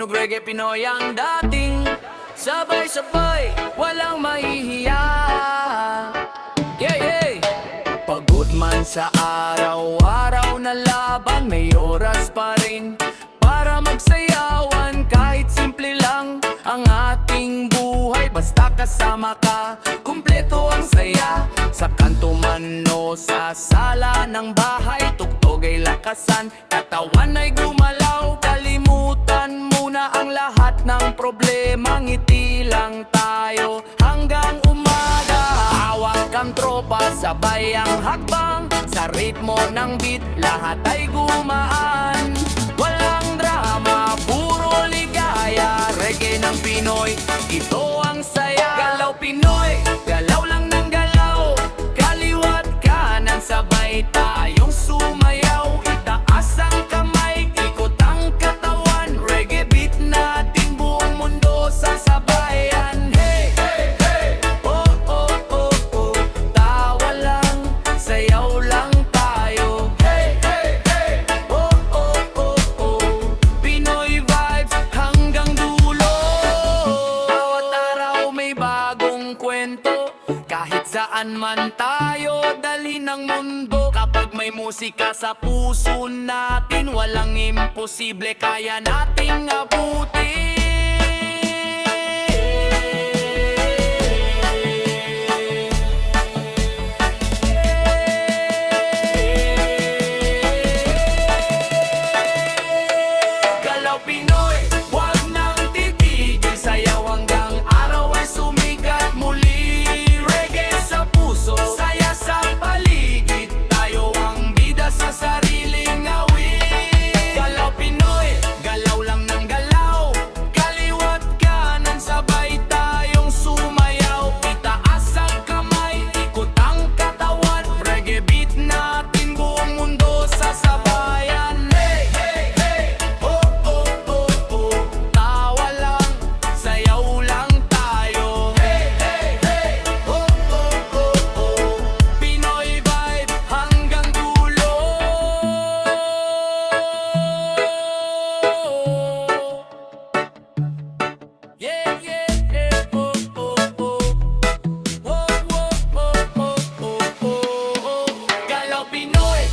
Tunog reggae Pinoy ang dating sabay-sabay, walang mahihiya. Yeah, yeah. Pagod man sa araw-araw na laban, may oras pa rin para magsayawan. Kahit simple lang ang ating buhay, basta kasama ka, kumpleto ang saya. Sa kanto man o sa sala ng bahay, tugtog ay lakasan, katawan ay gumalaw. Kalimutan muna ang lahat ng problema, ngiti lang tayo hanggang umaga. Hawak ang tropa, sabay ang hakbang, sa ritmo ng beat, lahat ay gumaan. Walang drama, puro ligaya, reggae ng Pinoy, ito ang saya. Galaw Pinoy, galaw lang ng galaw, kaliwat kanan, sabay tayong sumayaw. Itaas ang kamay, ikot ang katawan, reggae beat natin, buong mundo sasabayan. Hey, hey, hey, oh, oh, oh, oh, tawa lang, sayaw lang tayo. Hey, hey, hey, oh, oh, oh, oh, Pinoy vibes hanggang dulo. Bawat araw may bagong kwento, kahit saan man tayo dalhin ng mundo. Kapag may musika sa puso natin, walang imposible, kaya nating abutin. Galaw Pinoy, wag nang titigil, sayaw hanggang araw ay sumikat muli. Reggae sa puso, saya sa paligid, tayo ang bida sa sariling awit. Galaw Pinoy, galaw lang ng galaw, kaliwat kanan, sabay tayong sumayaw. Itaas ang kamay, ikot ang katawan, reggae beat natin, buong mundo sasabayan. Hey, hey, hey, oh, oh, oh, oh, tawa lang, sayaw lang tayo. Hey, hey, hey, oh, oh, oh, oh, Pinoy vibe hanggang dulo. Yeah, yeah, yeah, oh, oh, oh, oh, oh, oh, oh, oh, oh, oh. Galaw Pinoy,